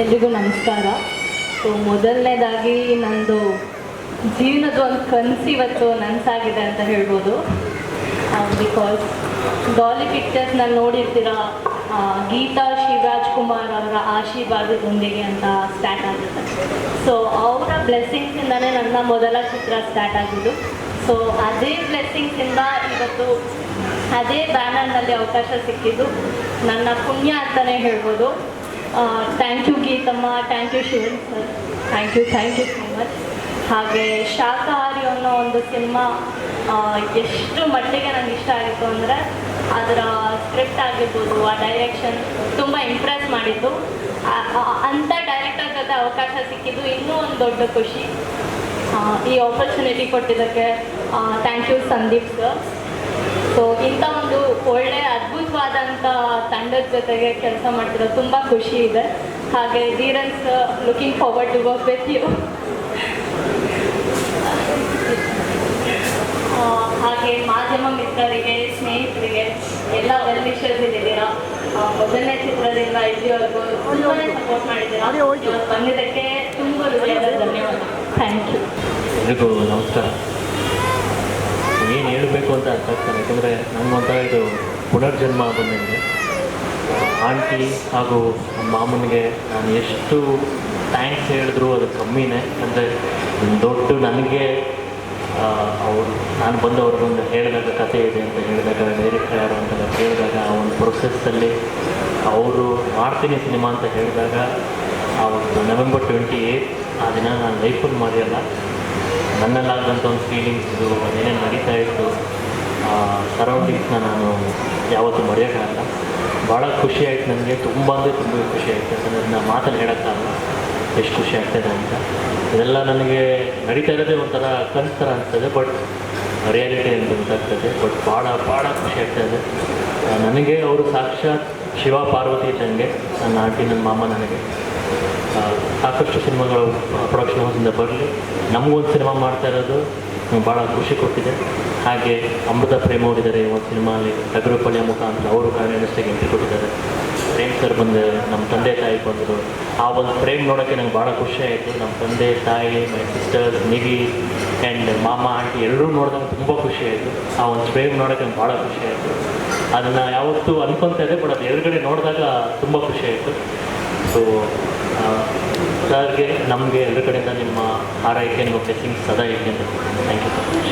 ಎಲ್ರಿಗೂ ನಮಸ್ಕಾರ. ಸೊ ಮೊದಲನೇದಾಗಿ ನಂದು ಜೀವನದ ಒಂದು ಕನಸು ಇವತ್ತು ನನಸಾಗಿದೆ ಅಂತ ಹೇಳ್ಬೋದು. ಬಿಕಾಸ್ ಡಾಲಿ ಪಿಕ್ಚರ್ಸ್ನಲ್ಲಿ ನೋಡಿರ್ತೀರ, ಗೀತಾ ಶಿವರಾಜ್ ಕುಮಾರ್ ಅವರ ಆಶೀರ್ವಾದದೊಂದಿಗೆ ಅಂತ ಸ್ಟಾರ್ಟ್ ಆಗುತ್ತೆ. ಸೊ ಅವರ ಬ್ಲೆಸ್ಸಿಂಗ್ಸಿಂದನೇ ನನ್ನ ಮೊದಲ ಚಿತ್ರ ಸ್ಟಾರ್ಟ್ ಆಗಿದ್ದು. ಸೊ ಅದೇ ಬ್ಲೆಸ್ಸಿಂಗ್ಸಿಂದ ಇವತ್ತು ಅದೇ ಬ್ಯಾನರ್ನಲ್ಲಿ ಅವಕಾಶ ಸಿಕ್ಕಿದ್ದು ನನ್ನ ಪುಣ್ಯ ಅಂತಲೇ ಹೇಳ್ಬೋದು. Thank you Geethamma, thank you Shivan sir, thank you so much. ಹಾಗೆ ಶಾಕಾಹಾರಿ ಅನ್ನೋ ಒಂದು ಸಿನಿಮಾ ಎಷ್ಟು ಮಟ್ಟಿಗೆ ನನಗೆ ಇಷ್ಟ ಆಗಿತ್ತು ಅಂದರೆ ಅದರ ಸ್ಕ್ರಿಪ್ಟ್ ಆಗಿರ್ಬೋದು, ಆ ಡೈರೆಕ್ಷನ್ ತುಂಬ ಇಂಪ್ರೆಸ್ ಮಾಡಿತ್ತು. ಅಂಥ ಡೈರೆಕ್ಟರ್ ಜೊತೆ ಅವಕಾಶ ಸಿಕ್ಕಿದ್ದು ಇನ್ನೂ ಒಂದು ದೊಡ್ಡ ಖುಷಿ. ಈ ಆಪರ್ಚುನಿಟಿ ಕೊಟ್ಟಿದ್ದಕ್ಕೆ thank you Sandeep sir. So ಇಂಥ ಒಂದು ಒಳ್ಳೆಯ ಅದ್ಭುತವಾದಂಥ ತಂಡದ ಜೊತೆಗೆ ಕೆಲಸ ಮಾಡ್ತಿರೋ ತುಂಬ ಖುಷಿ ಇದೆ. ಹಾಗೆ Dheeran sir, looking forward to work with you. ಹಾಗೆ ಮಾಧ್ಯಮ ಮಿತ್ರರಿಗೆ, ಸ್ನೇಹಿತರಿಗೆ ಎಲ್ಲ ವೆಲ್ ವಿಷರ್ಸ್ ಇದ್ದೀರಾ. ಮೊದಲನೇ ಚಿತ್ರದಿಂದ ಇಲ್ಲಿವರೆಗೂ ತುಂಬಾ ಸಪೋರ್ಟ್ ಮಾಡಿದ್ದೀರಾ. ಇವತ್ತು ಬಂದಿದ್ದಕ್ಕೆ ತುಂಬ ಹೃದಯದ ಧನ್ಯವಾದ. Thank you. ಎಲ್ರಿಗೂ ನಮಸ್ಕಾರ. ಏನು ಹೇಳಬೇಕು ಅಂತ ಅರ್ಥ ಆಗ್ತಾನೆ, ಯಾಕೆಂದರೆ ನಮಗೊಂಥರ ಇದು ಪುನರ್ಜನ್ಮ ಬಂದಿದೆ. ಆಂಟಿ ಹಾಗೂ ನಮ್ಮ ಮಾಮನಿಗೆ ನಾನು ಎಷ್ಟು ಥ್ಯಾಂಕ್ಸ್ ಹೇಳಿದ್ರು ಅದು ಕಮ್ಮಿನೇ. ಅಂದರೆ ದೊಡ್ಡ ನನಗೆ ಅವರು ನಾನು ಬಂದು ಅವ್ರಿಗೊಂದು ಹೇಳಿದಾಗ ಕತೆ ಇದೆ ಅಂತ ಹೇಳಿದಾಗ, ಡೈರೆಕ್ಟರ್ ಯಾರು ಅಂತ ಹೇಳಿದಾಗ, ಆ ಒಂದು ಪ್ರೊಸೆಸ್ಸಲ್ಲಿ ಅವರು ಮಾಡ್ತೀನಿ ಸಿನಿಮಾ ಅಂತ ಹೇಳಿದಾಗ, ಆ ಒಂದು November 28 ಆ ದಿನ ನಾನು ಲೈಫಲ್ಲಿ ಮರೆಯಲ್ಲ. ನನ್ನಲ್ಲಾದಂಥ ಒಂದು ಫೀಲಿಂಗ್ಸ್, ಇದು ಅದೇನೇನು ನಡೀತಾ ಇತ್ತು, ಸರೌಂಡಿಂಗ್ಸ್ನ ನಾನು ಯಾವತ್ತೂ ಮರೆಯೋಕ್ಕಾಗಲ್ಲ. ಭಾಳ ಖುಷಿ ಆಯಿತು ನನಗೆ, ತುಂಬ ಅಂದರೆ ತುಂಬ ಖುಷಿ ಆಯಿತು. ಯಾಕಂದರೆ ನಾನು ಮಾತಲ್ಲಿ ಹೇಳೋಕ್ಕಾಗಲ್ಲ ಎಷ್ಟು ಖುಷಿ ಆಗ್ತಾಯಿದೆ ಅಂತ. ಇದೆಲ್ಲ ನನಗೆ ನಡೀತಾ ಇರೋದೇ ಒಂಥರ ಕನಸು ಥರ ಅನಿಸ್ತದೆ, ಬಟ್ ರಿಯಾಲಿಟಿ ಅಂತ ಗೊತ್ತಾಗ್ತದೆ. ಬಟ್ ಭಾಳ ಖುಷಿ ಆಗ್ತಾಯಿದೆ ನನಗೆ. ಅವರು ಸಾಕ್ಷಾತ್ ಶಿವ ಪಾರ್ವತಿ ಇದ್ದಂಗೆ ನನ್ನ ಆಂಟಿ, ನನ್ನ ಮಾಮ. ನನಗೆ ಸಾಕಷ್ಟು ಸಿನಿಮಾಗಳು ಪ್ರೊಡಕ್ಷನ್ ಹೌಸಿಂದ ಬರಲಿ, ನಮಗೊಂದು ಸಿನಿಮಾ ಮಾಡ್ತಾ ಇರೋದು ನಂಗೆ ಭಾಳ ಖುಷಿ ಕೊಟ್ಟಿದೆ. ಹಾಗೆ ಅಮೃತ ಪ್ರೇಮ್ ಅವರಿದ್ದಾರೆ ಒಂದು ಸಿನಿಮಾಲಿ, ಟಗರುಪಳ್ಳಿಯ ಮುಖಾಂತರ ಅವರು ಕನ್ನಡ ಇಂಡಸ್ಟ್ರಿಗೆ ಎಂಟ್ರಿ ಕೊಟ್ಟಿದ್ದಾರೆ. ಪ್ರೇಮ್ ಸರ್ ಬಂದು ನಮ್ಮ ತಂದೆ ತಾಯಿ ಬಂದರು. ಆ ಒಂದು ಪ್ರೇಮ್ ನೋಡೋಕ್ಕೆ ನಂಗೆ ಭಾಳ ಖುಷಿ ಆಯಿತು. ನಮ್ಮ ತಂದೆ ತಾಯಿ, ಮೈ ಸಿಸ್ಟರ್ಸ್, ನಿಗಿ ಆ್ಯಂಡ್ ಮಾಮ, ಆಂಟಿ ಎಲ್ಲರೂ ನೋಡಿದಾಗ ತುಂಬ ಖುಷಿ ಆಯಿತು. ಆ ಒಂದು ಪ್ರೇಮ್ ನೋಡೋಕ್ಕೆ ನಂಗೆ ಭಾಳ ಖುಷಿ ಆಯಿತು. ಅದನ್ನು ಯಾವತ್ತೂ ಅನ್ಕೊತಾ ಇದೆ, ಬಟ್ ಅದು ಎದುರುಗಡೆ ನೋಡಿದಾಗ ತುಂಬ ಖುಷಿ ಆಯಿತು. ಸೊ ಸರ್ಗೆ, ನಮಗೆ ಎಲ್ಲರ ಕಡೆಯಿಂದ ನಿಮ್ಮ ಹಾರೈಕೆ, ನಿಮ್ಮ ಬ್ಲೆಸ್ಸಿಂಗ್ಸ್ ಸದಾ ಇಟ್ಕೊಂಡು ಥ್ಯಾಂಕ್ ಯು ಸೊ ಮಚ್.